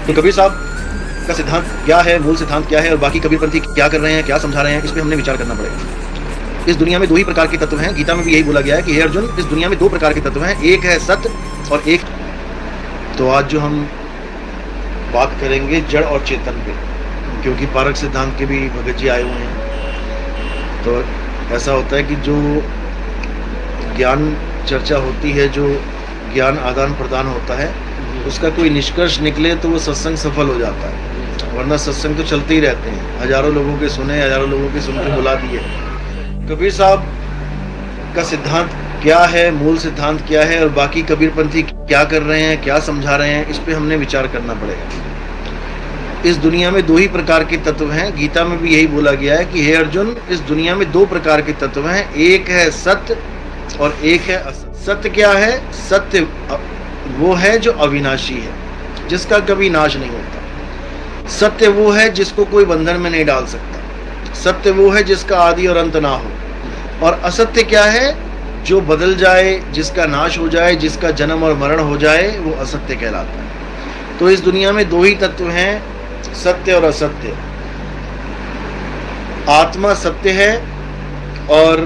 तो कबीर साहब का सिद्धांत क्या है, मूल सिद्धांत क्या है और बाकी कबीरपंथी क्या कर रहे हैं, क्या समझा रहे हैं, इस पे हमने विचार करना पड़ेगा। इस दुनिया में दो ही प्रकार के तत्व हैं। गीता में भी यही बोला गया है कि हे अर्जुन, इस दुनिया में दो प्रकार के तत्व हैं, एक है सत्य और एक। तो आज जो हम बात करेंगे जड़ और चेतन पे, क्योंकि पारक सिद्धांत के भी भगत जी आए हुए हैं। तो ऐसा होता है कि जो ज्ञान चर्चा होती है, जो ज्ञान आदान प्रदान होता है, उसका कोई निष्कर्ष निकले तो वो सत्संग सफल हो जाता है, वरना सत्संग तो चलते ही रहते हैं। हजारों लोगों के सुने, हजारों लोगों के सुन के बुला दिए। कबीर साहब का सिद्धांत क्या है, मूल सिद्धांत क्या है और बाकी कबीरपंथी क्या कर रहे हैं, क्या समझा रहे हैं, इस पे हमने विचार करना पड़ेगा। इस दुनिया में दो ही प्रकार के तत्व हैं। गीता में भी यही बोला गया है कि हे अर्जुन, इस दुनिया में दो प्रकार के तत्व हैं, एक है सत्य और एक है असत्य। सत्य क्या है? सत्य वो है जो अविनाशी है, जिसका कभी नाश नहीं होता। सत्य वो है जिसको कोई बंधन में नहीं डाल सकता। सत्य वो है जिसका आदि और अंत ना हो। और असत्य क्या है? जो बदल जाए, जिसका नाश हो जाए, जिसका जन्म और मरण हो जाए, वो असत्य कहलाता है। तो इस दुनिया में दो ही तत्व हैं, सत्य और असत्य। आत्मा सत्य है और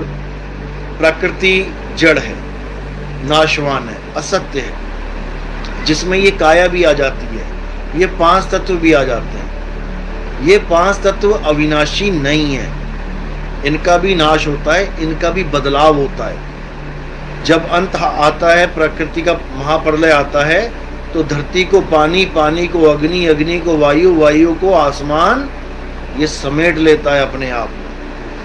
प्रकृति जड़ है, नाशवान है, असत्य है, जिसमें ये काया भी आ जाती है, ये पांच तत्व भी आ जाते हैं। ये पांच तत्व अविनाशी नहीं है, इनका भी नाश होता है, इनका भी बदलाव होता है। जब अंत आता है, प्रकृति का महाप्रलय आता है, तो धरती को पानी, पानी को अग्नि, अग्नि को वायु, वायु को आसमान, ये समेट लेता है अपने आप में।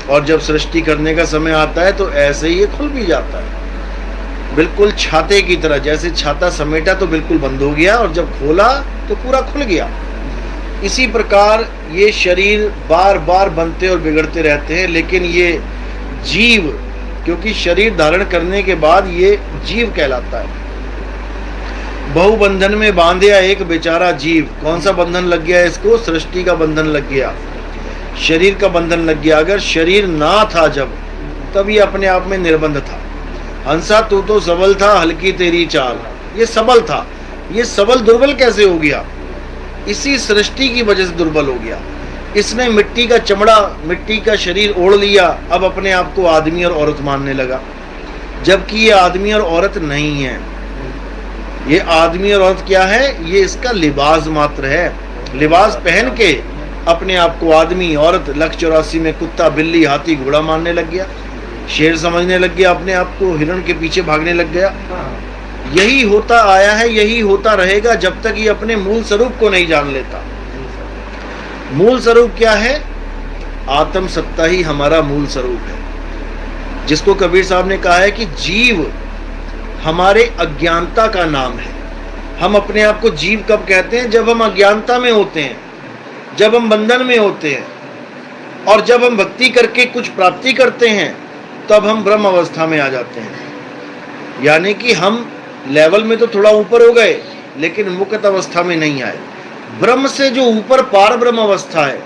और जब सृष्टि करने का समय आता है तो ऐसे ही ये खुल भी जाता है, बिल्कुल छाते की तरह। जैसे छाता समेटा तो बिल्कुल बंद हो गया और जब खोला तो पूरा खुल गया। इसी प्रकार ये शरीर बार बार बनते और बिगड़ते रहते हैं, लेकिन ये जीव, क्योंकि शरीर धारण करने के बाद ये जीव कहलाता है। बहुबंधन में बांधे एक बेचारा जीव। कौन सा बंधन लग गया इसको? सृष्टि का बंधन लग गया, शरीर का बंधन लग गया। अगर शरीर ना था जब, तब ये अपने आप में निर्बंध था। हंसा तू तो सबल था, हल्की तेरी चाल। ये सबल था, ये सबल दुर्बल कैसे हो गया? इसी सृष्टि की वजह से दुर्बल हो गया। इसने मिट्टी का चमड़ा, मिट्टी का शरीर ओढ़ लिया, अब अपने आप को आदमी और औरत मानने लगा, जबकि ये आदमी और औरत नहीं है। ये आदमी और औरत क्या है? ये इसका लिबास मात्र है। लिबास पहन के अपने आप को आदमी, औरत, लक्ष्य 84 में कुत्ता, बिल्ली, हाथी, घोड़ा मानने लग गया, शेर समझने लग गया, अपने आप को हिरण के पीछे भागने लग गया। यही होता आया है, यही होता रहेगा जब तक ये अपने मूल स्वरूप को नहीं जान लेता। मूल स्वरूप क्या है? आत्म सत्ता ही हमारा मूल स्वरूप है, जिसको कबीर साहब ने कहा है कि जीव हमारे अज्ञानता का नाम है। हम अपने आप को जीव कब कहते हैं? जब हम अज्ञानता में होते हैं, जब हम बंधन में होते हैं, और जब हम भक्ति करके कुछ प्राप्ति करते हैं, तब हम ब्रह्म अवस्था में आ जाते हैं। यानी कि हम लेवल में तो थोड़ा ऊपर हो गए, लेकिन मुक्त अवस्था में नहीं आए। ब्रह्म से जो ऊपर पार ब्रह्म अवस्था है,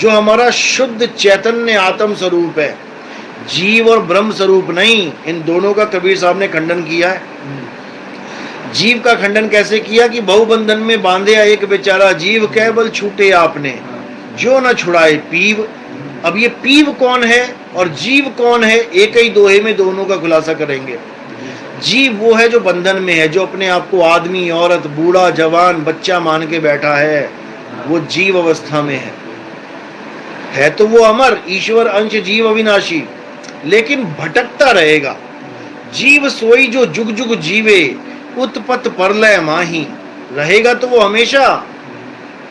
जो हमारा शुद्ध चैतन्य आत्म स्वरूप है, जीव और ब्रह्म स्वरूप नहीं। इन दोनों का कबीर साहब ने खंडन किया है। जीव का खंडन कैसे किया कि बहुबंधन में बांधे एक बेचारा जीव, केवल छूटे आपने जो न छुड़ाए पीव। अब ये पीव कौन है और जीव कौन है? एक ही दोहे में दोनों का खुलासा करेंगे। जीव वो है जो बंधन में है, जो अपने आप को आदमी, औरत, बूढ़ा, जवान, बच्चा मान के बैठा है, वो जीव अवस्था में है तो वो अमर, ईश्वर अंश, जीव अविनाशी, लेकिन भटकता रहेगा। जीव सोई जो जुग जुग जीवे, उत्पत्त परलय माही। रहेगा तो वो हमेशा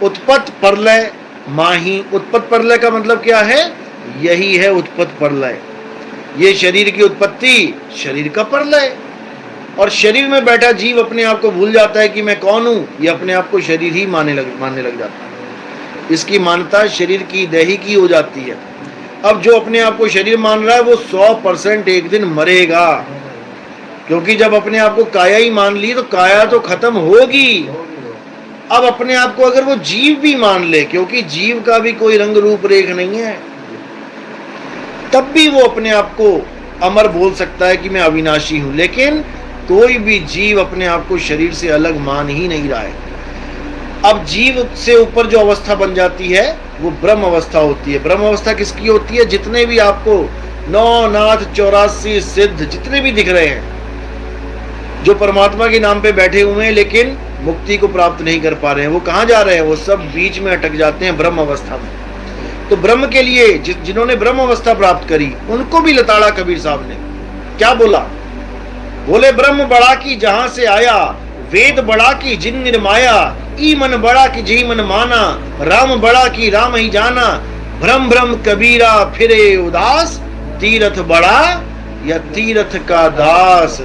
उत्पत्त परलय माही। उत्पत्त परलय का मतलब क्या है? यही है उत्पत्त परलय। ये शरीर की उत्पत्ति, शरीर का परलय। और शरीर में बैठा जीव अपने आप को भूल जाता है कि मैं कौन हूं। ये अपने आप को शरीर ही मानने लग जाता है। इसकी मान्यता शरीर की, देही की हो जाती है। अब जो अपने आप को शरीर मान रहा है, वो 100% एक दिन मरेगा, क्योंकि जब अपने आप को काया ही मान ली तो काया तो खत्म होगी। अब अपने आप को अगर वो जीव भी मान ले, क्योंकि जीव का भी कोई रंग रूप रेख नहीं है, तब भी वो अपने आप को अमर बोल सकता है कि मैं अविनाशी हूं। लेकिन कोई भी जीव अपने आप को शरीर से अलग मान ही नहीं रहा है। अब जीव से ऊपर जो अवस्था बन जाती है वो ब्रह्म अवस्था होती है। ब्रह्म अवस्था किसकी होती है? जितने भी आपको 9 नाथ 84 सिद्ध जितने भी दिख रहे हैं, जो परमात्मा के नाम पे बैठे हुए हैं लेकिन मुक्ति को प्राप्त नहीं कर पा रहे हैं, वो कहाँ जा रहे हैं? वो सब बीच में अटक जाते हैं ब्रह्म अवस्था में। तो ब्रह्म के लिए जिन्होंने ब्रह्म अवस्था प्राप्त करी उनको भी लताड़ा कबीर साहब ने क्या बोला? बोले ब्रह्म बड़ा की जहां से आया, वेद बड़ा की जिन निर्माया, ई मन बड़ा की जी मन माना, राम बड़ा की राम ही जाना, भ्रम भ्रम कबीरा फिरे उदास, तीरथ बड़ा या तीरथ का दास।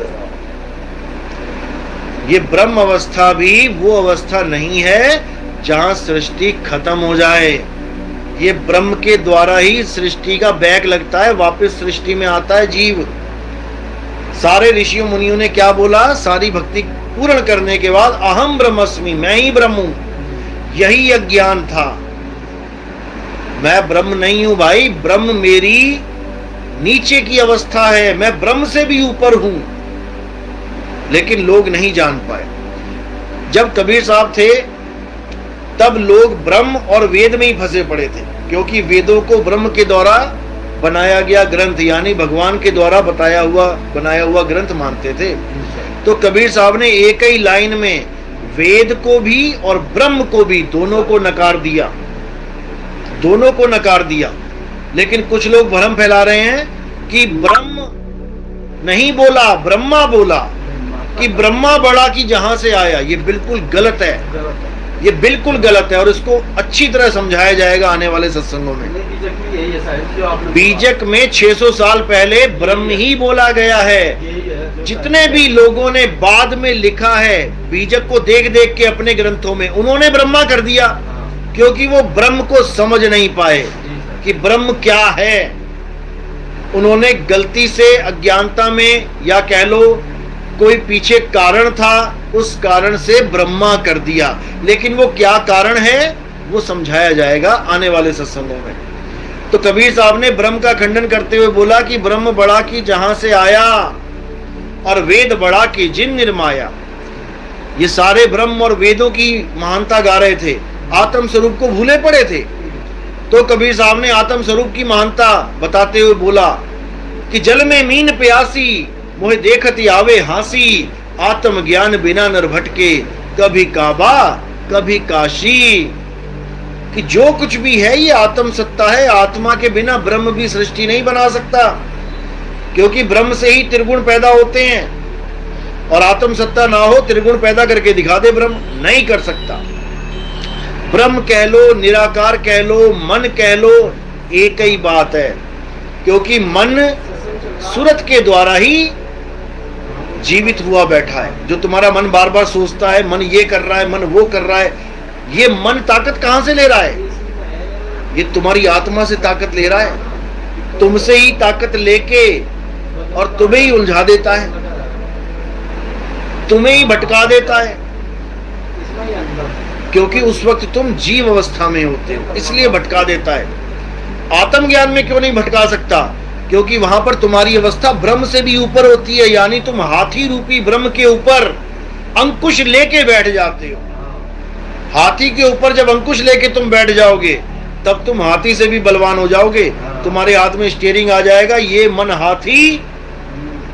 ये ब्रह्म अवस्था भी वो अवस्था नहीं है जहां सृष्टि खत्म हो जाए। ये ब्रह्म के द्वारा ही सृष्टि का बैक लगता है, वापस सृष्टि में आता है जीव। सारे ऋषियों मुनियों ने क्या बोला? सारी भक्ति पूर्ण करने के बाद अहम ब्रह्मस्मि, मैं ही ब्रह्म हूं। यही अज्ञान था, मैं ब्रह्म नहीं हूं भाई, ब्रह्म मेरी नीचे की अवस्था है, मैं ब्रह्म से भी ऊपर हूं। लेकिन लोग नहीं जान पाए। जब कबीर साहब थे तब लोग ब्रह्म और वेद में ही फंसे पड़े थे, क्योंकि वेदों को ब्रह्म के द्वारा बनाया गया ग्रंथ यानी भगवान के द्वारा बनाया हुआ ग्रंथ मानते थे। तो कबीर साहब ने एक ही लाइन में वेद को भी और ब्रह्म को भी दोनों को नकार दिया। लेकिन कुछ लोग भ्रम फैला रहे हैं कि ब्रह्म नहीं बोला, ब्रह्मा बोला, कि ब्रह्मा बड़ा की जहां से आया। ये बिल्कुल गलत है, ये बिल्कुल गलत है और इसको अच्छी तरह समझाया जाएगा आने वाले सत्संगों में। बीजक में 600 साल पहले ब्रह्म ही बोला गया है। जितने भी लोगों ने बाद में लिखा है बीजक को देख देख के अपने ग्रंथों में, उन्होंने ब्रह्मा कर दिया, क्योंकि वो ब्रह्म को समझ नहीं पाए कि ब्रह्म क्या है। उन्होंने गलती से अज्ञानता में या कह लो कोई पीछे कारण था, उस कारण से ब्रह्मा कर दिया। लेकिन वो क्या कारण है वो समझाया जाएगा आने वाले सत्संगों में। तो कबीर साहब ने ब्रह्म का खंडन करते हुए बोला कि ब्रह्म बड़ा की जहां से आया और वेद बड़ा की जिन निर्माया। ये सारे ब्रह्म और वेदों की महानता गा रहे थे, आत्म स्वरूप को भूले पड़े थे। तो कबीर साहब ने आत्म स्वरूप की महानता बताते हुए बोला कि जल में मीन प्यासी, मोहे देखती आवे हासी, आत्म ज्ञान बिना नर भटके, कभी काबा कभी काशी। कि जो कुछ भी है ये आत्म सत्ता है, आत्मा के बिना ब्रह्म भी सृष्टि नहीं बना सकता, क्योंकि ब्रह्म से ही त्रिगुण पैदा होते हैं। और आत्म सत्ता ना हो, त्रिगुण पैदा करके दिखा दे ब्रह्म, नहीं कर सकता। ब्रह्म कह लो, निराकार कह लो, मन कह लो, एक ही बात है। क्योंकि मन सूरत के द्वारा ही जीवित हुआ बैठा है। जो तुम्हारा मन बार बार सोचता है, मन ये कर रहा है, मन वो कर रहा है, ये मन ताकत कहां से ले रहा है? ये तुम्हारी आत्मा से ताकत ले रहा है, तुमसे ही ताकत लेके और तुम्हें ही उलझा देता है, तुम्हें ही भटका देता है। क्योंकि उस वक्त तुम जीव अवस्था में होते हो, इसलिए भटका देता है। आत्म ज्ञान में क्यों नहीं भटका सकता? क्योंकि वहां पर तुम्हारी अवस्था ब्रह्म से भी ऊपर होती है, यानी तुम हाथी रूपी ब्रह्म के ऊपर अंकुश लेके बैठ जाते हो। हाथी के ऊपर जब अंकुश लेके तुम बैठ जाओगे तब तुम हाथी से भी बलवान हो जाओगे, तुम्हारे हाथ में स्टीयरिंग आ जाएगा, ये मन हाथी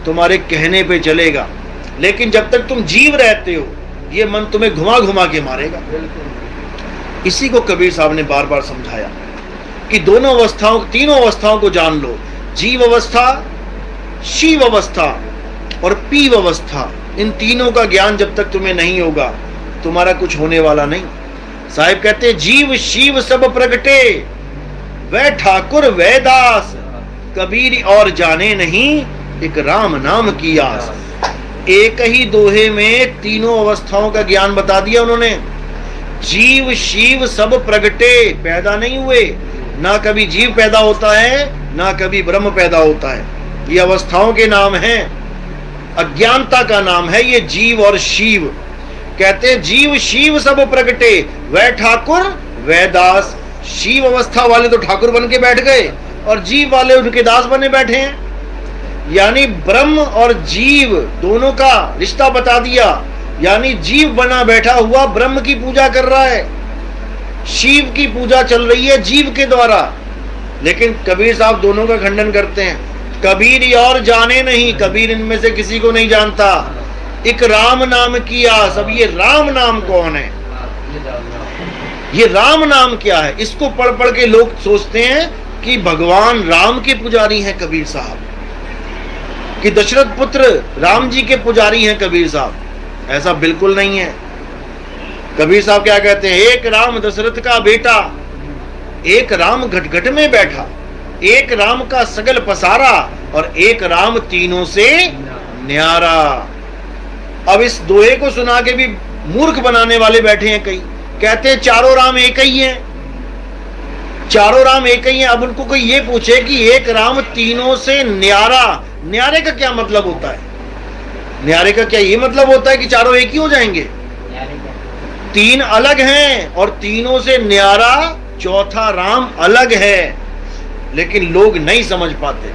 तुम्हारे कहने पे चलेगा। लेकिन जब तक तुम जीव रहते हो ये मन तुम्हें घुमा घुमा के मारेगा। इसी को कबीर साहब ने बार बार समझाया कि दोनों अवस्थाओं, तीनों अवस्थाओं को जान लो, जीव अवस्था, शिव अवस्था और पीव अवस्था। इन तीनों का ज्ञान जब तक तुम्हें नहीं होगा तुम्हारा कुछ होने वाला नहीं। साहिब कहते जीव शिव सब प्रगटे, वह ठाकुर वह दास, कबीर और जाने नहीं एक राम नाम की आस। एक ही दोहे में तीनों अवस्थाओं का ज्ञान बता दिया उन्होंने। जीव शिव सब प्रगटे, पैदा नहीं हुए, ना कभी जीव पैदा होता है ना कभी ब्रह्म पैदा होता है। ये अवस्थाओं के नाम हैं, अज्ञानता का नाम है ये जीव और शिव। कहते हैं जीव शिव सब प्रगटे, वह ठाकुर वह दास। शिव अवस्था वाले तो ठाकुर बन के बैठ गए और जीव वाले उनके दास बने बैठे हैं। यानी ब्रह्म और जीव दोनों का रिश्ता बता दिया यानी जीव बना बैठा हुआ ब्रह्म की पूजा कर रहा है, शिव की पूजा चल रही है जीव के द्वारा। लेकिन कबीर साहब दोनों का खंडन करते हैं। कबीर और जाने नहीं, कबीर इनमें से किसी को नहीं जानता। एक राम नाम की आस। अब ये राम नाम कौन है, ये राम नाम क्या है? इसको पढ़ पढ़ के लोग सोचते हैं कि भगवान राम के पुजारी हैं कबीर साहब, कि दशरथ पुत्र राम जी के पुजारी हैं कबीर साहब। ऐसा बिल्कुल नहीं है। कबीर साहब क्या कहते हैं? एक राम दशरथ का बेटा, एक राम घट घट में बैठा, एक राम का सगल पसारा, और एक राम तीनों से न्यारा। अब इस दोहे को सुना के भी मूर्ख बनाने वाले बैठे हैं कई, कहते हैं चारों राम एक ही हैं, चारों राम एक ही हैं। अब उनको कोई ये पूछे कि एक राम तीनों से न्यारा, न्यारे का क्या मतलब होता है? न्यारे का क्या ये मतलब होता है कि चारों एक ही हो जाएंगे? तीन अलग हैं और तीनों से न्यारा चौथा राम अलग है, लेकिन लोग नहीं समझ पाते।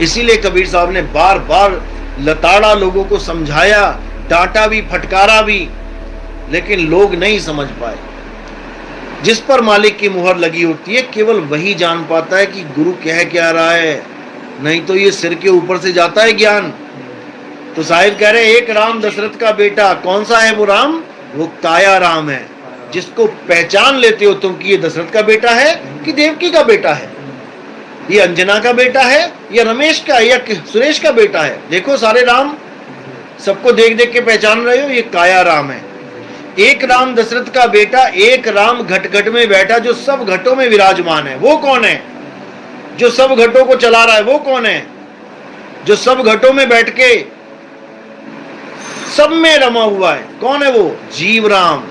इसीलिए कबीर साहब ने बार बार लताड़ा लोगों को समझाया, डांटा भी, फटकारा भी, लेकिन लोग नहीं समझ पाए। जिस पर मालिक की मुहर लगी होती है केवल वही जान पाता है कि गुरु कह क्या रहा है, नहीं तो ये सिर के ऊपर से जाता है ज्ञान। तो साहिब कह रहे एक राम दशरथ का बेटा, कौन सा है वो राम? वो काया राम है, जिसको पहचान लेते हो तुम कि ये दशरथ का बेटा है कि देवकी का बेटा है, ये अंजना का बेटा है या रमेश का या सुरेश का बेटा है। देखो सारे राम, सबको देख देख के पहचान रहे हो, ये काया राम है। एक राम दशरथ का बेटा, एक राम घट घट में बैठा, जो सब घटों में विराजमान है। वो कौन है? जो सब घटों को चला रहा है वो कौन है? जो सब घटों में बैठ के सब में रमा हुआ है, कौन है वो? जीव राम।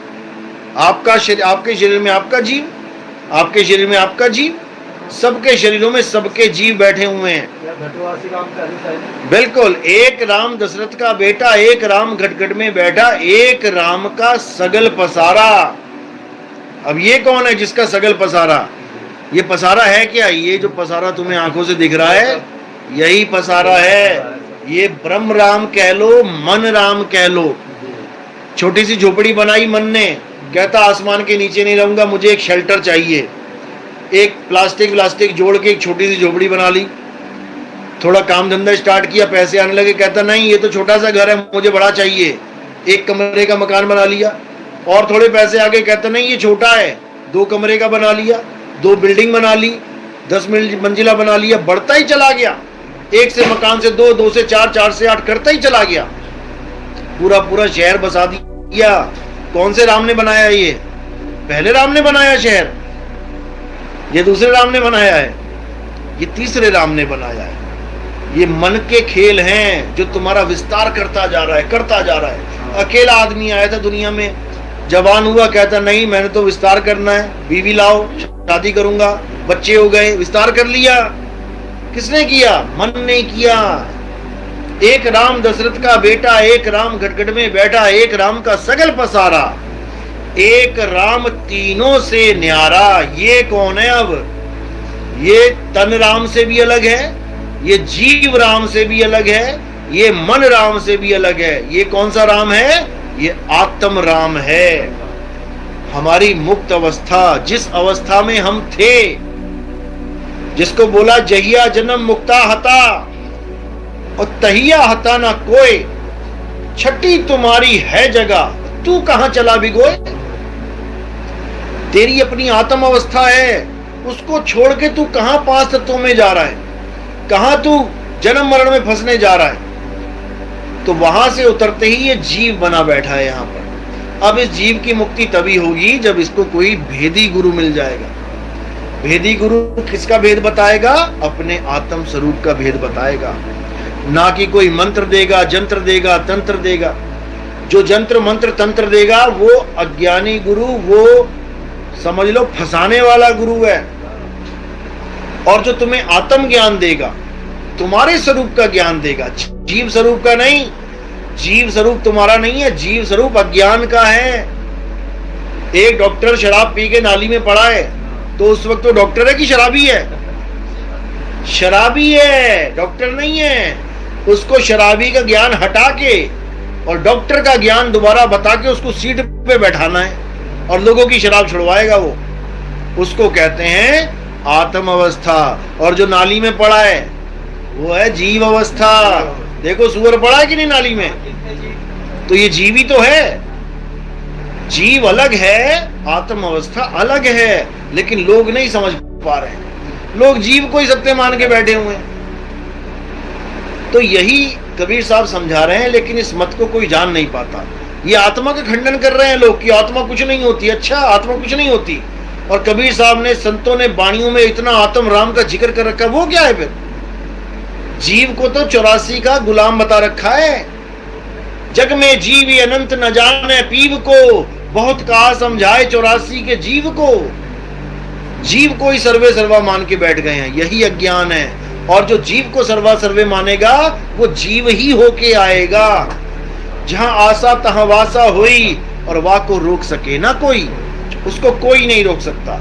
आपका शरीर, आपके शरीर में आपका जीव, आपके शरीर में आपका जीव, सबके शरीरों में सबके जीव बैठे हुए हैं। बिल्कुल, एक राम दशरथ का बेटा, एक राम घट घट में बैठा, एक राम का सगल पसारा। अब ये कौन है जिसका सगल पसारा? ये पसारा है क्या? ये जो पसारा तुम्हें आंखों से दिख रहा है यही पसारा है। ये ब्रह्म राम कह लो, मन राम कह लो। छोटी सी झोपड़ी बनाई मन ने, कहता आसमान के नीचे नहीं रहूंगा, मुझे एक शेल्टर चाहिए। एक प्लास्टिक जोड़ के एक छोटी सी झोपड़ी बना ली, थोड़ा काम धंधा स्टार्ट किया, पैसे आने लगे, कहता नहीं ये तो छोटा सा घर है, मुझे बड़ा चाहिए। एक कमरे का मकान बना लिया, और थोड़े पैसे आ गए, कहता नहीं ये छोटा है, 2 कमरे का बना लिया, 2 बिल्डिंग बना ली, 10 मंजिला बना लिया, बढ़ता ही चला गया। एक से मकान से 2, 2 से 4, 4 से 8 करता ही चला गया, पूरा पूरा शहर बसा दिया। कौन से राम ने बनाया? ये पहले राम ने बनाया शहर, ये दूसरे राम ने बनाया है, ये तीसरे राम ने बनाया है। ये मन के खेल हैं जो तुम्हारा विस्तार करता जा रहा है, करता जा रहा है। अकेला आदमी आया था दुनिया में, जवान हुआ, कहता नहीं मैंने तो विस्तार करना है, बीवी लाओ, शादी करूंगा, बच्चे हो गए, विस्तार कर लिया। किसने किया? मन ने किया। एक राम दशरथ का बेटा, एक राम घट घट में बैठा, एक राम का सगल पसारा, एक राम तीनों से न्यारा। ये कौन है? अब ये तन राम से भी अलग है, ये जीव राम से भी अलग है, ये मन राम से भी अलग है। ये कौन सा राम है? ये आत्म राम है। हमारी मुक्त अवस्था, जिस अवस्था में हम थे, जिसको बोला जहिया जन्म मुक्ता हता और तहिया हता ना कोई, छठी तुम्हारी है जगह, तू कहां चला भिगोए। तेरी अपनी आत्म अवस्था है, उसको छोड़ के तू कहां 5 तत्वों में जा रहा है, कहां तू जन्म मरण में फंसने जा रहा है। तो वहां से उतरते ही ये जीव बना बैठा है यहां पर। अब इस जीव की मुक्ति तभी होगी जब इसको कोई भेदी गुरु मिल जाएगा। भेदी गुरु किसका भेद बताएगा? अपने आत्म स्वरूप का भेद बताएगा, ना कि कोई मंत्र देगा, जंत्र देगा, तंत्र देगा। जो जंत्र मंत्र तंत्र देगा वो अज्ञानी गुरु, वो समझ लो फंसाने वाला गुरु है। और जो तुम्हें आत्म ज्ञान देगा, तुम्हारे स्वरूप का ज्ञान देगा, जीव स्वरूप का नहीं। जीव स्वरूप तुम्हारा नहीं है, जीव स्वरूप अज्ञान का है। एक डॉक्टर शराब पी के नाली में पड़ा है, तो उस वक्त तो डॉक्टर है कि शराबी है? शराबी है, डॉक्टर नहीं है। उसको शराबी का ज्ञान हटा के और डॉक्टर का ज्ञान दोबारा बता के उसको सीट पे बैठाना है और लोगों की शराब छुड़वाएगा वो, उसको कहते हैं आत्म अवस्था। और जो नाली में पड़ा है वो है जीव अवस्था। देखो सुअर पड़ा है कि नहीं नाली में, तो ये जीव ही तो है। जीव अलग है, आत्म अवस्था अलग है, लेकिन लोग नहीं समझ पा रहे हैं। लोग जीव को ही सत्य मान के बैठे हुए हैं। तो यही कबीर साहब समझा रहे हैं, लेकिन इस मत को कोई जान नहीं पाता। ये आत्मा का खंडन कर रहे हैं लोग कि आत्मा कुछ नहीं होती। अच्छा, आत्मा कुछ नहीं होती, और कबीर साहब ने, संतों ने वाणियों में इतना आत्म राम का जिक्र कर रखा, वो क्या है फिर? जीव को तो 84 का गुलाम बता रखा है। जग में जीव ही अनंत न जाने पीव को, बहुत कहा समझाए 84 के जीव को। जीव को ही सर्वे सर्वा मान के बैठ गए हैं, यही अज्ञान है। और जो जीव को सर्वा सर्वे मानेगा वो जीव ही होके आएगा। जहां आशा तहां वासा हुई, और वाह को रोक सके ना कोई, उसको कोई नहीं रोक सकता।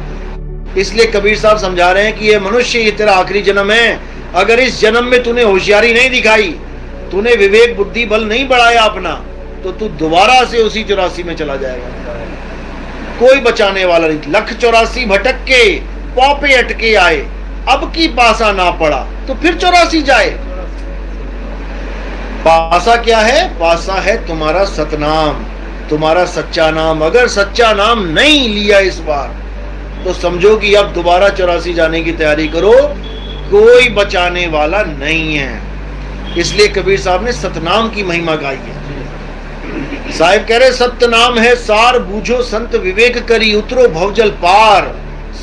इसलिए कबीर साहब समझा रहे हैं कि ये मनुष्य, ये तेरा आखिरी जन्म है। अगर इस जन्म में तूने होशियारी नहीं दिखाई, तूने विवेक बुद्धि बल नहीं बढ़ाया अपना, तो तू दोबारा से उसी 84 में चला जाएगा। कोई बचाने वाला नहीं। लख 84 भटक के पापे अटके आए, अब की पासा ना पड़ा तो फिर 84 जाए। पासा क्या है? पासा है तुम्हारा सतनाम, तुम्हारा सच्चा नाम। अगर सच्चा नाम नहीं लिया इस बार, तो समझो कि अब दोबारा 84 जाने की तैयारी करो, कोई बचाने वाला नहीं है। इसलिए कबीर साहब ने सतनाम की महिमा गाई है। साहिब कह रहे, सत्य नाम है सार, बूझो संत विवेक करी, उतरो भवजल पार।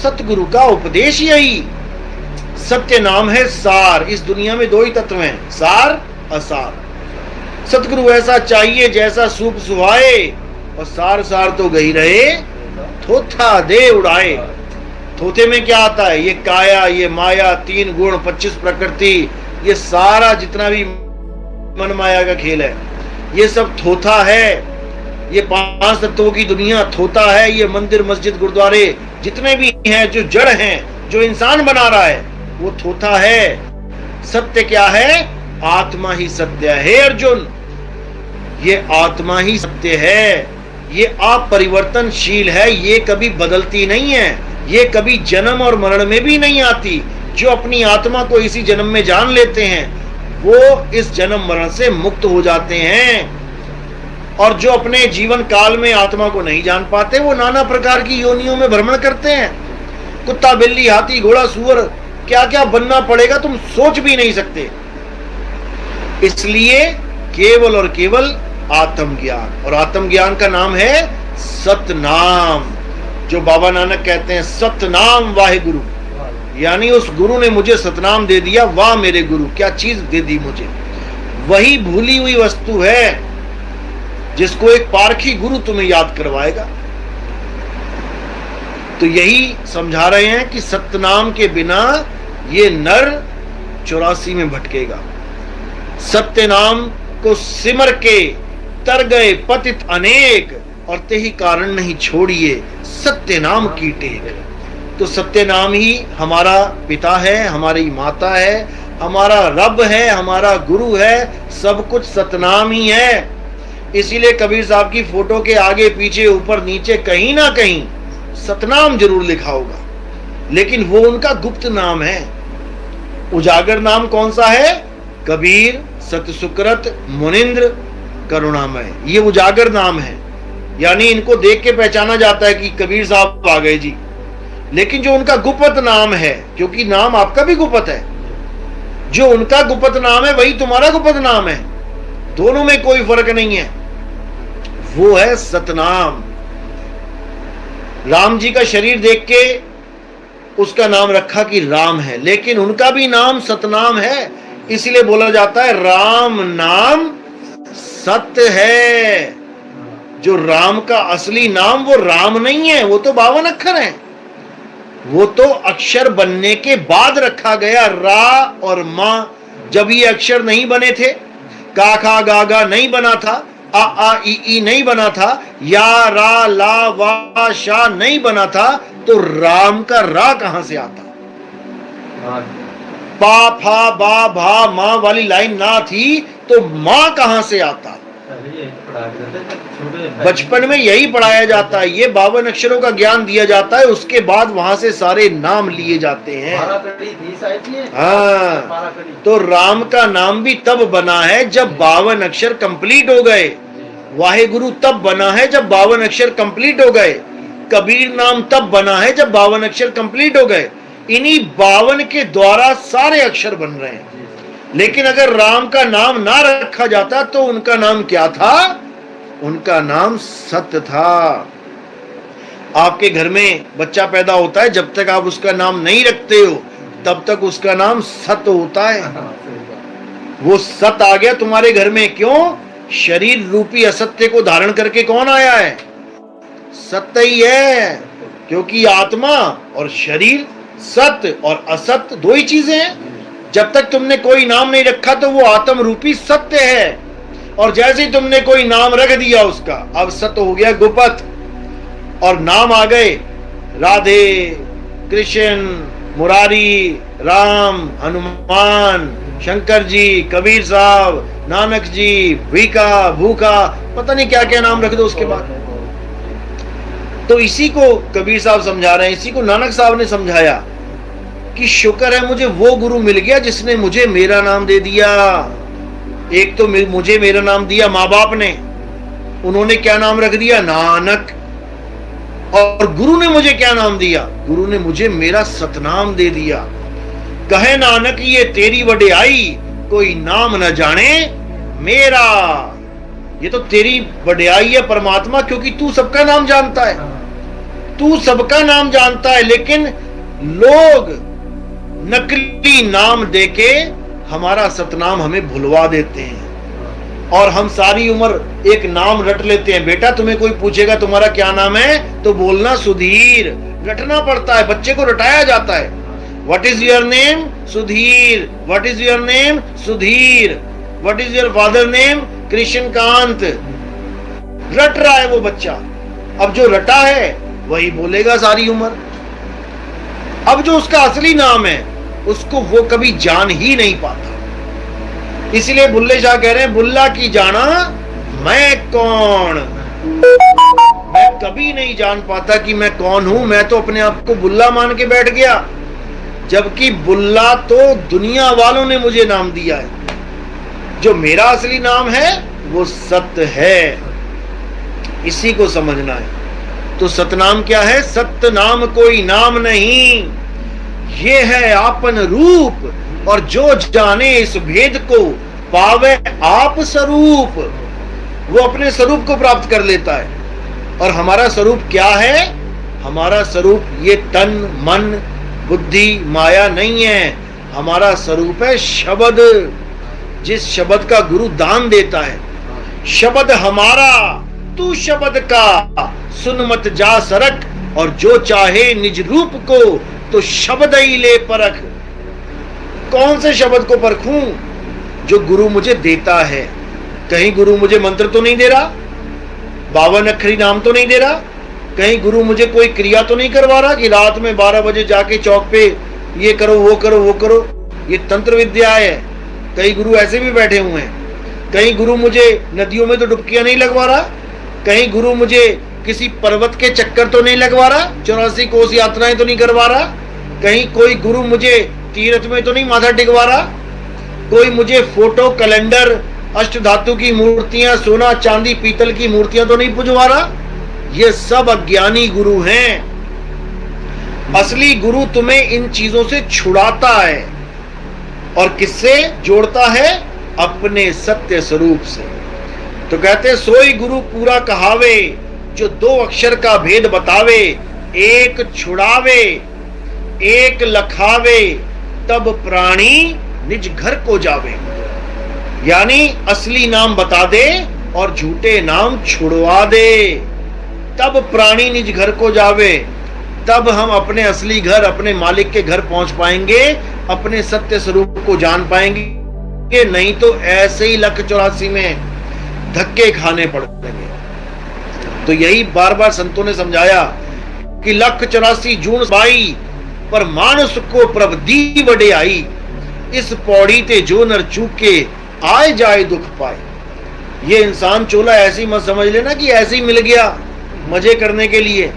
सतगुरु का उपदेश यही। सत्य नाम है सार। इस दुनिया में दो ही तत्व हैं, सार असार। सतगुरु ऐसा चाहिए जैसा सूप सुहाए, और सार सार तो गई रहे थोथा दे उड़ाए। थोथे में क्या आता है? ये काया, ये माया, 3 गुण, 25 प्रकृति, ये सारा जितना भी मन माया का खेल है, ये सब थोथा है। ये 5 तत्वों की दुनिया थोथा है। ये मंदिर मस्जिद गुरुद्वारे जितने भी हैं, जो जड़ हैं, जो इंसान बना रहा है, वो थोथा है। सत्य क्या है? आत्मा ही सत्य है अर्जुन। ये आत्मा ही सत्य है। ये अपरिवर्तनशील है, ये कभी बदलती नहीं है, ये कभी जन्म और मरण में भी नहीं आती। जो अपनी आत्मा को इसी जन्म में जान लेते हैं, वो इस जन्म मरण से मुक्त हो जाते हैं। और जो अपने जीवन काल में आत्मा को नहीं जान पाते, वो नाना प्रकार की योनियों में भ्रमण करते हैं। कुत्ता, बिल्ली, हाथी, घोड़ा, सुअर, क्या क्या बनना पड़ेगा तुम सोच भी नहीं सकते। इसलिए केवल और केवल आत्मज्ञान, और आत्मज्ञान का नाम है सतनाम। जो बाबा नानक कहते हैं, सतनाम वाहे गुरु, यानी उस गुरु ने मुझे सतनाम दे दिया। वाह मेरे गुरु, क्या चीज दे दी मुझे। वही भूली हुई वस्तु है जिसको एक पारखी गुरु तुम्हें याद करवाएगा। तो यही समझा रहे हैं कि सतनाम के बिना ये नर 84 में भटकेगा। सत्य नाम को सिमर के तर गए पतित अनेक, और ते ही कारण नहीं छोड़िए सत्य नाम की टेक। तो सत्य नाम ही हमारा पिता है, हमारी माता है, हमारा रब है, हमारा गुरु है, सब कुछ सतनाम ही है। इसीलिए कबीर साहब की फोटो के आगे पीछे ऊपर नीचे कहीं ना कहीं सतनाम जरूर लिखा होगा, लेकिन वो उनका गुप्त नाम है। उजागर नाम कौन सा है? कबीर, सतसुकृत, मुनिंद्र, करुणामय, ये उजागर नाम है। यानी इनको देख के पहचाना जाता है कि कबीर साहब आ गए जी। लेकिन जो उनका गुप्त नाम है, क्योंकि नाम आपका भी गुप्त है, जो उनका गुप्त नाम है वही तुम्हारा गुप्त नाम है, दोनों में कोई फर्क नहीं है, वो है सतनाम। राम जी का शरीर देख के उसका नाम रखा कि राम है, लेकिन उनका भी नाम सतनाम है। इसलिए बोला जाता है राम नाम सत्य है। जो राम का असली नाम वो राम नहीं है, वो तो 52 अक्षर हैं। वो तो अक्षर बनने के बाद रखा गया। रा और मां, जब ये अक्षर नहीं बने थे, का खा गा गा नहीं बना था, आ आ ई नहीं बना था, या रा ला वा शा नहीं बना था, तो राम का रा कहां से आता? पा फा बा भा मां वाली लाइन ना थी तो मां कहां से आता? बचपन में यही पढ़ाया जाता है, ये 52 अक्षरों का ज्ञान दिया जाता है, उसके बाद वहां से सारे नाम लिए जाते हैं। हाँ, तो राम का नाम भी तब बना है जब 52 अक्षर कंप्लीट हो गए। वाहे गुरु तब बना है जब 52 अक्षर कंप्लीट हो गए। कबीर नाम तब बना है जब 52 अक्षर कंप्लीट हो गए। इन्हीं 52 के द्वारा सारे अक्षर बन रहे हैं। लेकिन अगर राम का नाम ना रखा जाता तो उनका नाम क्या था? उनका नाम सत्य था। आपके घर में बच्चा पैदा होता है, जब तक आप उसका नाम नहीं रखते हो तब तक उसका नाम सत्य होता है। वो सत्य आ गया तुम्हारे घर में, क्यों? शरीर रूपी असत्य को धारण करके कौन आया है? सत्य ही है, क्योंकि आत्मा और शरीर, सत्य और असत्य दो ही चीजें हैं। जब तक तुमने कोई नाम नहीं रखा तो वो आत्म रूपी सत्य है, और जैसे ही तुमने कोई नाम रख दिया उसका, अब सत्य हो गया गुपत, और नाम आ गए राधे, कृष्ण, मुरारी, राम, हनुमान, शंकर जी, कबीर साहब, नानक जी, भीखा, भूखा, पता नहीं क्या क्या नाम रख दो उसके बाद। तो इसी को कबीर साहब समझा रहे हैं, इसी को नानक साहब ने समझाया कि शुक्र है मुझे वो गुरु मिल गया जिसने मुझे मेरा नाम दे दिया। एक तो मुझे मेरा नाम दिया माँ बाप ने, उन्होंने क्या नाम रख दिया? नानक। और गुरु ने मुझे क्या नाम दिया? गुरु ने मुझे मेरा सतनाम दे दिया। कहे नानक ये तेरी वडियाई, कोई नाम न जाने मेरा। ये तो तेरी वडियाई है परमात्मा, क्योंकि तू सबका नाम जानता है, तू सबका नाम जानता है। लेकिन लोग नकली नाम देके हमारा सतनाम हमें भुलवा देते हैं, और हम सारी उम्र एक नाम रट लेते हैं। बेटा तुम्हें कोई पूछेगा तुम्हारा क्या नाम है तो बोलना सुधीर। रटना पड़ता है, बच्चे को रटाया जाता है। What is your name? Sudhir. What is your name? Sudhir. What is your father name? Krishnakant. रट रहा है वो बच्चा। अब जो रटा है वही बोलेगा सारी उम्र। अब जो उसका असली नाम है उसको वो कभी जान ही नहीं पाता। इसलिए बुल्ले शाह कह रहे हैं, बुल्ला की जाना मैं कौन। मैं कभी नहीं जान पाता कि मैं कौन हूं। मैं तो अपने आप को बुल्ला मान के बैठ गया, जबकि बुल्ला तो दुनिया वालों ने मुझे नाम दिया है। जो मेरा असली नाम है वो सत्य है। इसी को समझना है। तो सतनाम क्या है? सत्य नाम कोई नाम नहीं, ये है आपन रूप, और जो जाने इस भेद को पावे आप स्वरूप। वो अपने स्वरूप को प्राप्त कर लेता है। और हमारा स्वरूप क्या है? हमारा स्वरूप ये तन, मन, बुद्धि, माया नहीं है। हमारा स्वरूप है शब्द, जिस शब्द का गुरु दान देता है। शब्द हमारा, तू शब्द का, सुन मत जा सरक, और जो चाहे निज रूप को तो शब्द ही ले परख। कौन से शब्द को परखूं? जो गुरु मुझे देता है। कहीं गुरु मुझे मंत्र तो नहीं दे रहा, 52 अक्षरी नाम तो नहीं दे रहा, कहीं गुरु मुझे कोई क्रिया तो नहीं करवा रहा कि रात में 12 बजे जाके चौक पे ये करो वो करो वो करो। ये तंत्र विद्या है। कई गुरु ऐसे भी बैठे हुए हैं। कहीं गुरु मुझे नदियों में तो डुबकियां नहीं लगवा रहा, कहीं गुरु मुझे किसी पर्वत के चक्कर तो नहीं लगवा रहा, 84 कोस यात्राएं तो नहीं करवा रहा, कहीं कोई गुरु मुझे तीर्थ में तो नहीं माथा टिकवा रहा, कोई मुझे फोटो, कैलेंडर, अष्ट धातु की मूर्तियां, सोना चांदी पीतल की मूर्तियां तो नहीं पुजवा रहा। ये सब अज्ञानी गुरु हैं। असली गुरु तुम्हें इन चीजों से छुड़ाता है। और किससे जोड़ता है? अपने सत्य स्वरूप से। तो कहते सोई गुरु पूरा कहावे, जो 2 अक्षर का भेद बतावे, एक छुड़ावे एक लखावे, तब प्राणी निज घर को जावे। यानी असली नाम बता दे और झूठे नाम छुड़वा दे, तब प्राणी निज घर को जावे। तब हम अपने असली घर, अपने मालिक के घर पहुंच पाएंगे, अपने सत्य स्वरूप को जान पाएंगे। नहीं तो ऐसे ही 184 में धक्के खाने पड़ेंगे। तो यही बार बार संतों ने समझाया कि 184 जून बाई पर मानस को प्रभ दी वडियाई, इस पौड़ी ते जो नर चूके आए जाए दुख पाए। ये इंसान चोला ऐसी मत समझ लेना कि ऐसे ही मिल गया मजे करने के लिए।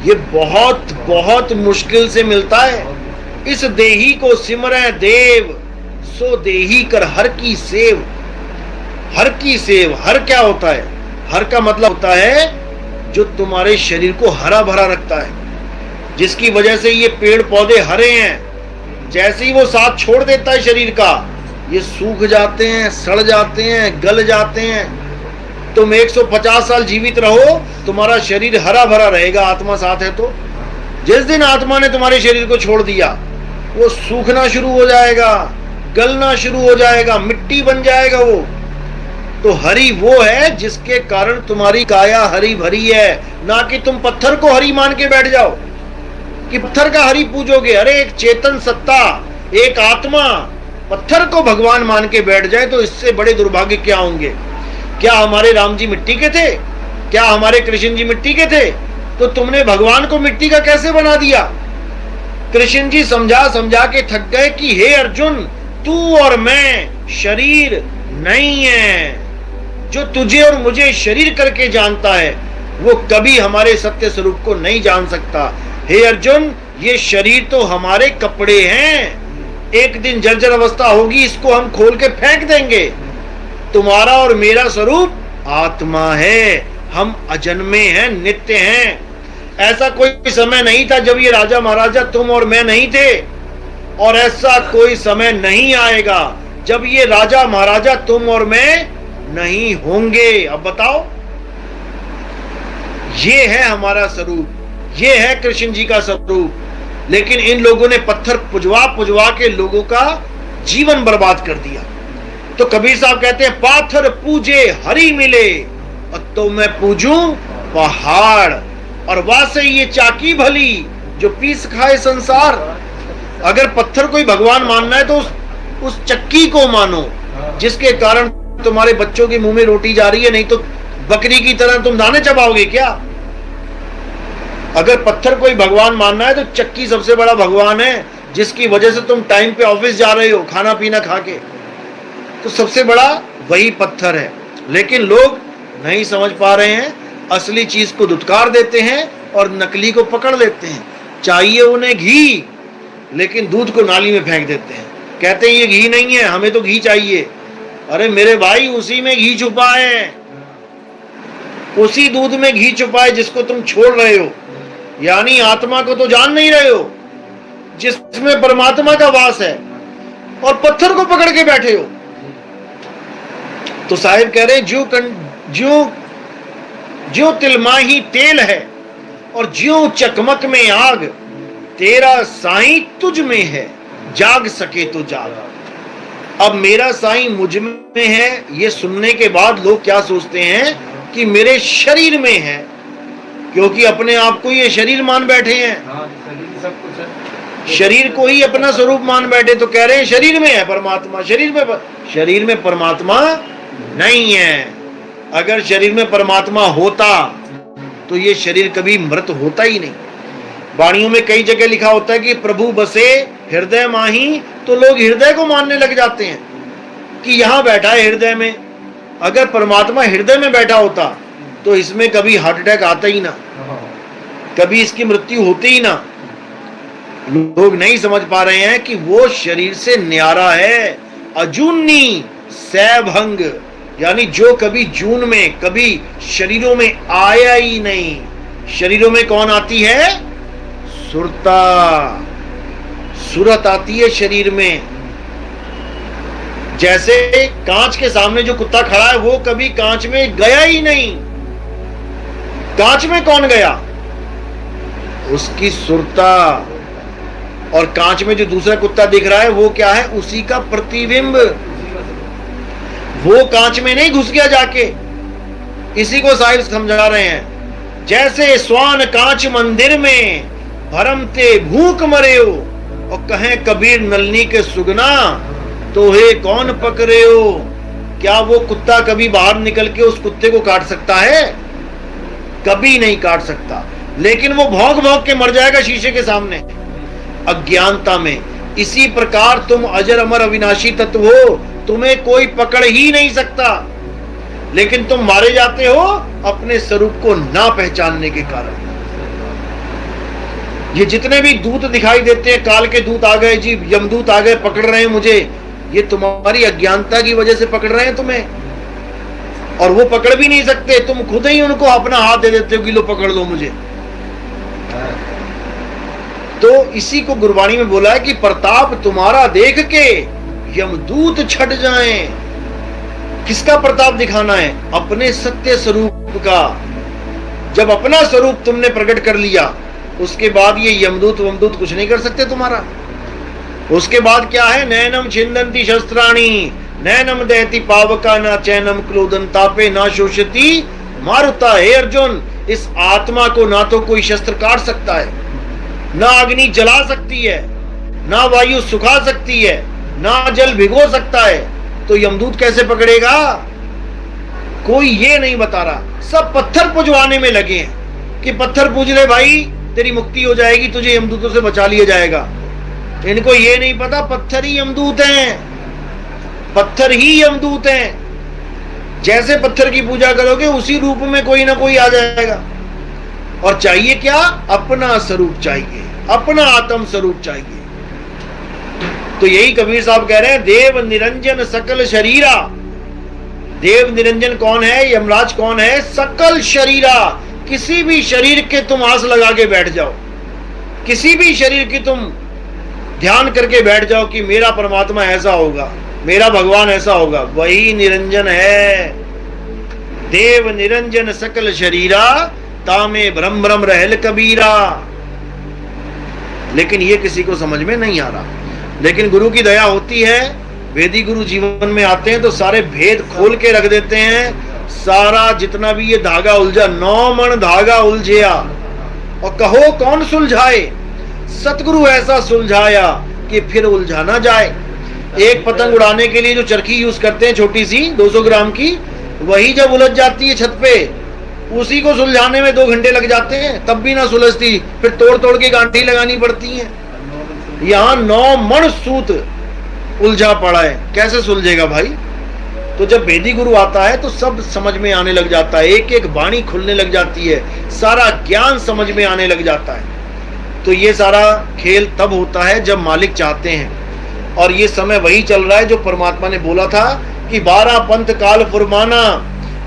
ये बहुत बहुत मुश्किल से मिलता है। इस देही को सिमरै देव, सो देही कर हर की सेव। हर की सेव, हर क्या होता है? हर का मतलब होता है जो तुम्हारे शरीर को हरा भरा रखता है, जिसकी वजह से ये पेड़ पौधे हरे हैं। जैसे ही वो साथ छोड़ देता है शरीर का, ये सूख जाते हैं, सड़ जाते हैं, गल जाते हैं। तुम 150 साल जीवित रहो, तुम्हारा शरीर हरा भरा रहेगा, आत्मा साथ है तो। जिस दिन आत्मा ने तुम्हारे शरीर को छोड़ दिया, वो सूखना शुरू हो जाएगा, गलना शुरू हो जाएगा, मिट्टी बन जाएगा वो। तो हरी वो है जिसके कारण तुम्हारी काया हरी भरी है, ना कि तुम पत्थर को हरी मान के बैठ जाओ कि पत्थर का हरी पूजोगे। अरे एक चेतन सत्ता, एक आत्मा पत्थर को भगवान मान के बैठ जाए तो इससे बड़े दुर्भाग्य क्या होंगे। क्या हमारे राम जी मिट्टी के थे? क्या हमारे कृष्ण जी मिट्टी के थे? तो तुमने भगवान को मिट्टी का कैसे बना दिया? कृष्ण जी समझा समझा के थक गए कि हे अर्जुन, तू और मैं शरीर नहीं है। जो तुझे और मुझे शरीर करके जानता है, वो कभी हमारे सत्य स्वरूप को नहीं जान सकता। हे अर्जुन, ये शरीर तो हमारे कपड़े हैं, एक दिन जर्जर अवस्था होगी, इसको हम खोल के फेंक देंगे। तुम्हारा और मेरा स्वरूप आत्मा है, हम अजन्मे हैं, नित्य हैं। ऐसा कोई समय नहीं था जब ये राजा महाराजा तुम और मैं नहीं थे, और ऐसा कोई समय नहीं आएगा जब ये राजा महाराजा तुम और मैं नहीं होंगे। अब बताओ, ये है हमारा स्वरूप, ये है कृष्ण जी का स्वरूप। लेकिन इन लोगों ने पत्थर पुजवा पुजवा के लोगों का जीवन बर्बाद कर दिया। तो कबीर साहब कहते हैं, पाथर पूजे हरि मिले, और तो मैं पूजूं पहाड़, और वासे ये चाकी भली जो पीस खाए संसार। अगर पत्थर कोई भगवान मानना है तो उस चक्की को मानो जिसके कारण तुम्हारे बच्चों के मुंह में रोटी जा रही है, नहीं तो बकरी की तरह तुम दाने चबाओगे क्या? अगर पत्थर कोई भगवान मानना है तो चक्की सबसे बड़ा भगवान है, जिसकी वजह से तुम टाइम पे ऑफिस जा रहे हो खाना पीना खा के, तो सबसे बड़ा वही पत्थर है। लेकिन लोग नहीं समझ पा रहे हैं, असली चीज को धुतकार देते हैं और नकली को पकड़ लेते हैं। चाहिए उन्हें घी, लेकिन दूध को नाली में फेंक देते हैं, कहते हैं ये घी नहीं है, हमें तो घी चाहिए। अरे मेरे भाई, उसी में घी छुपा है, उसी दूध में घी छुपा है जिसको तुम छोड़ रहे हो। यानी आत्मा को तो जान नहीं रहे हो जिसमें परमात्मा का वास है, और पत्थर को पकड़ के बैठे हो। तो साहिब कह रहे, ज्यों तिलमाही तेल है और ज्यों चकमक में आग, तेरा साईं तुझ में है, जाग सके तो जाग। अब मेरा साईं मुझ में है, ये सुनने के बाद लोग क्या सोचते हैं कि मेरे शरीर में है, क्योंकि अपने आप को ये शरीर मान बैठे हैं। सब कुछ है, शरीर को ही अपना स्वरूप मान बैठे, तो कह रहे हैं शरीर में है परमात्मा। शरीर में परमात्मा नहीं है। अगर शरीर में परमात्मा होता तो ये शरीर कभी मृत होता ही नहीं। वाणियों में कई जगह लिखा होता है कि प्रभु बसे हृदय माही, तो लोग हृदय को मानने लग जाते हैं कि यहां बैठा है हृदय में। अगर परमात्मा हृदय में बैठा होता तो इसमें कभी हार्ट अटैक आता ही ना, कभी इसकी मृत्यु होती ही ना। लोग नहीं समझ पा रहे हैं कि वो शरीर से न्यारा है, अजूनी सैभंग, यानी जो कभी जून में कभी शरीरों में आया ही नहीं। शरीरों में कौन आती है? सुरता, सूरत आती है शरीर में। जैसे कांच के सामने जो कुत्ता खड़ा है वो कभी कांच में गया ही नहीं। कांच में कौन गया? उसकी सुरता। और कांच में जो दूसरा कुत्ता दिख रहा है वो क्या है? उसी का प्रतिबिंब। वो कांच में नहीं घुस गया जाके। इसी को साहिब समझा रहे हैं। जैसे स्वान कांच मंदिर में भरमते भूख मरे हो, और कहें कबीर नलनी के सुगना तो हे कौन पकड़े हो। क्या वो कुत्ता कभी बाहर निकल के उस कुत्ते को काट सकता है? कभी नहीं काट सकता। लेकिन वो भौंक भौंक के मर जाएगा शीशे के सामने, अज्ञानता में। इसी प्रकार तुम अजर अमर अविनाशी तत्व हो, तुम्हें कोई पकड़ ही नहीं सकता। लेकिन तुम मारे जाते हो अपने स्वरूप को ना पहचानने के कारण। ये जितने भी दूत दिखाई देते हैं, काल के दूत आ गए जी, यमदूत आ गए, पकड़ रहे हैं मुझे, ये तुम्हारी अज्ञानता की वजह से पकड़ रहे हैं तुम्हें, और वो पकड़ भी नहीं सकते, तुम खुद ही उनको अपना हाथ दे देते हो कि लो पकड़ लो मुझे। तो इसी को गुरबाणी में बोला है कि प्रताप तुम्हारा देख के यमदूत छट जाएं। किसका प्रताप दिखाना है? अपने सत्य स्वरूप का। जब अपना स्वरूप तुमने प्रकट कर लिया, उसके बाद ये यमदूत वमदूत कुछ नहीं कर सकते तुम्हारा। उसके बाद क्या है? नैनम छिंदंती शस्त्राणी नैनम दहती पावका न चैनम क्लोदन तापे न शोषती मारुता। हे अर्जुन, इस आत्मा को ना तो कोई शस्त्र काट सकता है, ना अग्नि जला सकती है, ना वायु सुखा सकती है, ना जल भिगो सकता है, तो यमदूत कैसे पकड़ेगा? कोई ये नहीं बता रहा। सब पत्थर पुजवाने में लगे हैं कि पत्थर पूज ले भाई, तेरी मुक्ति हो जाएगी, तुझे यमदूतों से बचा लिया जाएगा। इनको ये नहीं पता पत्थर ही यमदूत हैं, पत्थर ही यमदूत हैं। जैसे पत्थर की पूजा करोगे उसी रूप में कोई ना कोई आ जाएगा। और चाहिए क्या? अपना स्वरूप चाहिए, अपना आत्म स्वरूप चाहिए। तो यही कबीर साहब कह रहे हैं, देव निरंजन सकल शरीरा। देव निरंजन कौन है? यमराज कौन है? सकल शरीरा। किसी भी शरीर के तुम आस लगा के बैठ जाओ, किसी भी शरीर की तुम ध्यान करके बैठ जाओ कि मेरा परमात्मा ऐसा होगा, मेरा भगवान ऐसा होगा, वही निरंजन है। देव निरंजन सकल शरीरा तामे भ्रम भ्रम रहल कबीरा। लेकिन ये किसी को समझ में नहीं आ रहा। लेकिन गुरु की दया होती है, वेदी गुरु जीवन में आते हैं तो सारे भेद खोल के रख देते हैं। सारा जितना भी ये धागा उलझा, 9 मन धागा उलझिया, और कहो कौन सुलझाए? सतगुरु ऐसा सुलझाया कि फिर उलझा ना जाए। एक पतंग उड़ाने के लिए जो चरखी यूज करते हैं, छोटी सी 200 ग्राम की, वही जब उलझ जाती है छत पे, उसी को सुलझाने में 2 घंटे लग जाते हैं, तब भी ना सुलझती, फिर तोड़ तोड़ के गांठी लगानी पड़ती है। यहाँ 9 मन सूत उलझा पड़ा है, कैसे सुलझेगा भाई? तो जब वेदी गुरु आता है तो सब समझ में आने लग जाता है, एक एक वाणी खुलने लग जाती है, सारा ज्ञान समझ में आने लग जाता है। तो ये सारा खेल तब होता है जब मालिक चाहते हैं। और ये समय वही चल रहा है जो परमात्मा ने बोला था कि 12 पंथ काल फुरमाना,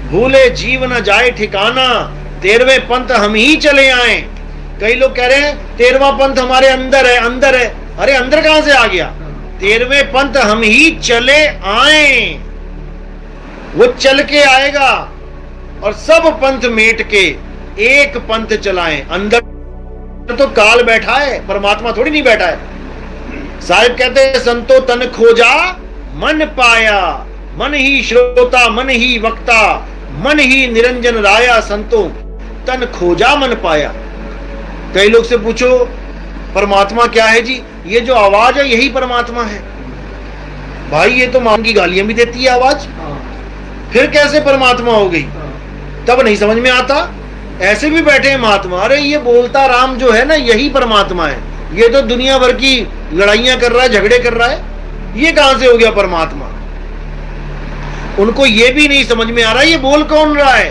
भूले जीव न जाए ठिकाना, 13वें पंथ हम ही चले आए। कई लोग कह रहे हैं 13वां पंथ हमारे अंदर है, अंदर है। अरे अंदर कहां से आ गया? 13वें पंथ हम ही चले आए, वो चल के आएगा और सब पंथ मेट के एक पंथ चलाएं। अंदर तो काल बैठा है, परमात्मा थोड़ी नहीं बैठा है। साहिब कहते हैं, संतो तन खोजा मन पाया, मन ही श्रोता मन ही वक्ता, मन ही निरंजन राया, संतो तन खोजा मन पाया। कई लोग से पूछो परमात्मा क्या है जी? ये जो आवाज है यही परमात्मा है। भाई ये तो मां की गालियां भी देती है आवाज, फिर कैसे परमात्मा हो गई? तब नहीं समझ में आता। ऐसे भी बैठे हैं महात्मा, अरे ये बोलता राम जो है ना यही परमात्मा है, ये तो दुनिया भर की लड़ाइयां कर रहा है, झगड़े कर रहा है, ये कहां से हो गया परमात्मा? उनको ये भी नहीं समझ में आ रहा ये बोल कौन रहा है।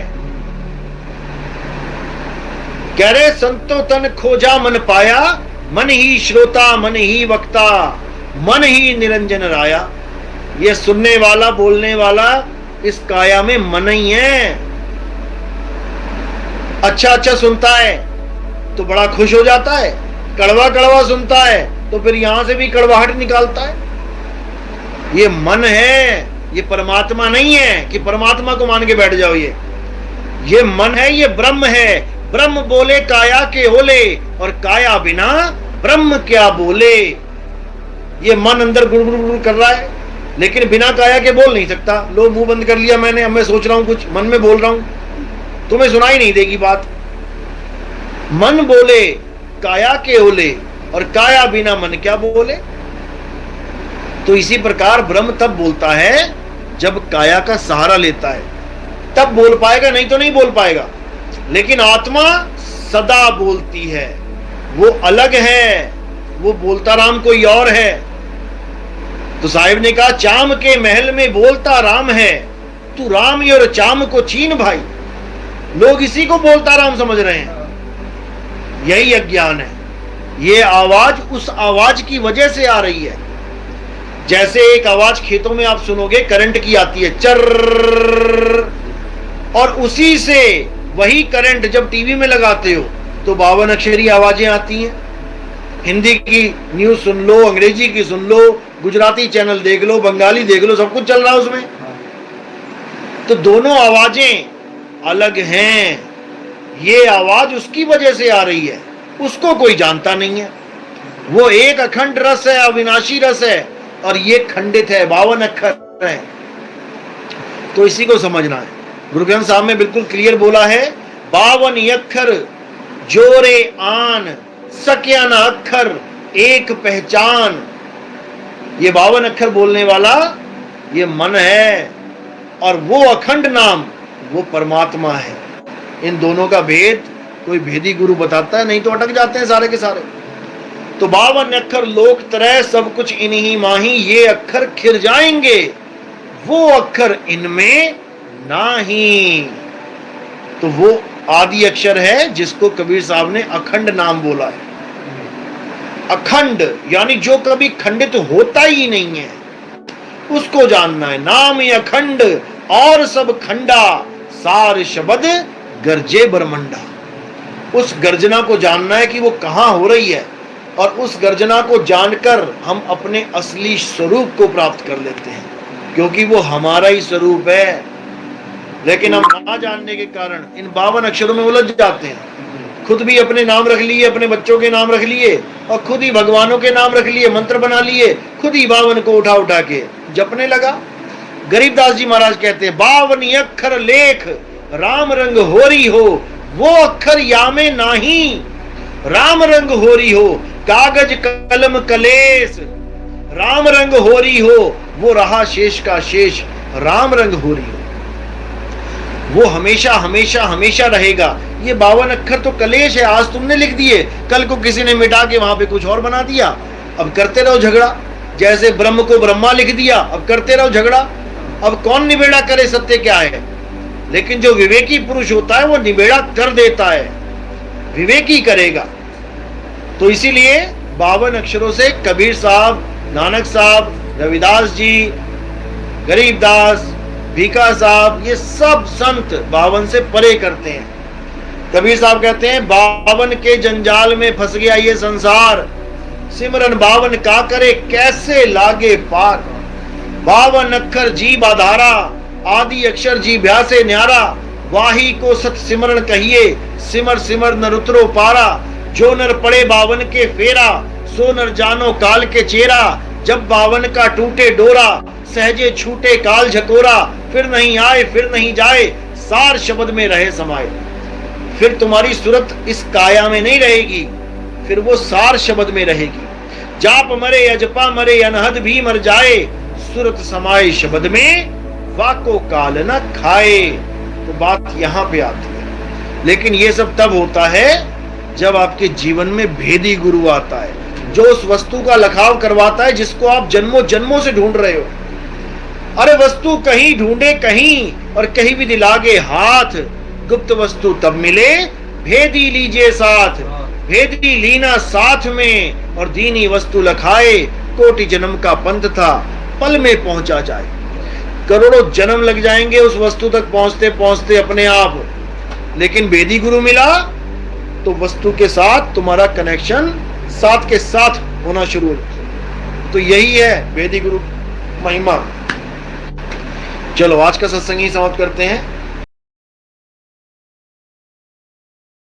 कह रहे संतो तन खोजा मन पाया, मन ही श्रोता मन ही वक्ता, मन ही निरंजन राया। ये सुनने वाला बोलने वाला इस काया में मन ही है। अच्छा अच्छा सुनता है तो बड़ा खुश हो जाता है, कड़वा कड़वा सुनता है तो फिर यहां से भी कड़वाहट निकालता है। ये मन है, ये परमात्मा नहीं है कि परमात्मा को मान के बैठ जाओ। ये मन है, ये ब्रह्म है। ब्रह्म बोले काया के ओले, और काया बिना ब्रह्म क्या बोले। ये मन अंदर गुड़गुड़ कर रहा है, लेकिन बिना काया के बोल नहीं सकता। लो मुंह बंद कर लिया मैंने, अब मैं सोच रहा हूं कुछ, मन में बोल रहा हूं, तुम्हें सुनाई नहीं देगी बात। मन बोले काया के ओले, और काया बिना मन क्या बोले। तो इसी प्रकार ब्रह्म तब बोलता है जब काया का सहारा लेता है, तब बोल पाएगा, नहीं तो नहीं बोल पाएगा। लेकिन आत्मा सदा बोलती है, वो अलग है, वो बोलता राम कोई और है। तो साहिब ने कहा चाम के महल में बोलता राम है, तू राम और चाम को चीन भाई। लोग इसी को बोलता राम समझ रहे हैं, यही अज्ञान है। ये आवाज उस आवाज की वजह से आ रही है। जैसे एक आवाज खेतों में आप सुनोगे करंट की आती है, चर्र, और उसी से वही करंट जब टीवी में लगाते हो तो 52 अक्षरी आवाजें आती हैं। हिंदी की न्यूज सुन लो, अंग्रेजी की सुन लो, गुजराती चैनल देख लो, बंगाली देख लो, सब कुछ चल रहा है उसमें। तो दोनों आवाजें अलग हैं। ये आवाज उसकी वजह से आ रही है, उसको कोई जानता नहीं है। वो एक अखंड रस है, अविनाशी रस है, और ये खंडित है, 52 अक्षर है। तो इसी को समझना है। गुरु ग्रंथ साहब में बिल्कुल क्लियर बोला है, 52 अक्षर जोरे आन, सक्या न अक्षर एक पहचान। ये 52 अक्षर बोलने वाला ये मन है, और वो अखंड नाम वो परमात्मा है। इन दोनों का भेद कोई भेदी गुरु बताता है, नहीं तो अटक जाते हैं सारे के सारे। तो 52 अक्षर लोक तरह सब कुछ इन्हीं माही, ये अक्षर खिर जाएंगे, वो अक्षर इनमें नाही। तो वो आदि अक्षर है जिसको कबीर साहब ने अखंड नाम बोला है। अखंड यानी जो कभी खंडित होता ही नहीं है, उसको जानना है। नाम ही अखंड और सब खंडा, सार शब्द गर्जे बरमंडा। उस गर्जना को जानना है कि वो कहां हो रही है, और उस गर्जना को जानकर हम अपने असली स्वरूप को प्राप्त कर लेते हैं, क्योंकि वो हमारा ही स्वरूप है। लेकिन हम ना जानने के कारण इन 52 अक्षरों में उलझ जाते हैं। खुद भी अपने नाम रख लिए, अपने बच्चों के नाम रख लिए, और खुद ही भगवानों के नाम रख लिए, मंत्र बना लिए, खुद ही 52 को उठा उठा के जपने लगा। गरीबदास जी महाराज कहते हैं, 52 अक्षर लेख राम रंग होरी हो, वो अक्षर यामे नाही, राम रंग होरी हो। कागज कलम कलेस, राम रंग होरी हो, वो रहा शेष का शेष, राम रंग होरी हो। वो हमेशा हमेशा हमेशा रहेगा। ये 52 अक्षर तो कलेश है, आज तुमने लिख दिए, कल को किसी ने मिटा के वहां पे कुछ और बना दिया, अब करते रहो झगड़ा। जैसे ब्रह्म को ब्रह्मा लिख दिया, अब करते रहो झगड़ा। अब कौन निबेड़ा करे सत्य क्या है? लेकिन जो विवेकी पुरुष होता है वो निबेड़ा कर देता है, विवेकी करेगा। तो इसीलिए 52 अक्षरों से कबीर साहब, नानक साहब, रविदास जी, गरीबदास, भीखा साहब, ये सब संत 52 से परे करते हैं। कबीर साहब कहते हैं, 52 के जंजाल में फंस गया ये संसार, सिमरन 52 का करे कैसे लागे पार। 52 अक्षर जी बाधारा, आदि अक्षर जी भ्यासे न्यारा, वाही को सत सिमरन कहिए, सिमर सिमर नर उतरो पारा। जो नर पड़े 52 के फेरा, सो नर जानो काल के चेरा। जब 52 का टूटे डोरा, सहजे छूटे काल झकोरा। फिर नहीं आए फिर नहीं जाए, सार शब्द में रहे समाये। फिर तुम्हारी सूरत इस काया में नहीं रहेगी, फिर वो सार शब्द में रहेगी। जाप मरे अजपा मरे, अनहद भी मर जाए, सूरत समाये शब्द में, वाको काल न खाए। तो बात यहां पे आती है। लेकिन ये सब तब होता है जब आपके जीवन में भेदी गुरु आता है, जो उस वस्तु का लखाव करवाता है जिसको आप जन्मों जन्मों से ढूंढ रहे हो। अरे वस्तु कहीं ढूंढे कहीं, और कहीं भी दिलागे हाथ, गुप्त वस्तु तब मिले भेदी लीजिए साथ। भेदी लीना साथ में, और दीनी वस्तु लखाए, कोटि जन्म का पंथ था पल में पहुंचा जाए। करोड़ों जन्म लग जाएंगे उस वस्तु तक पहुंचते पहुंचते अपने आप, लेकिन भेदी गुरु मिला तो वस्तु के साथ तुम्हारा कनेक्शन साथ के साथ होना शुरू हो। तो यही है भेदी गुरु महिमा। चलो आज का सत्संग ही समाप्त करते हैं।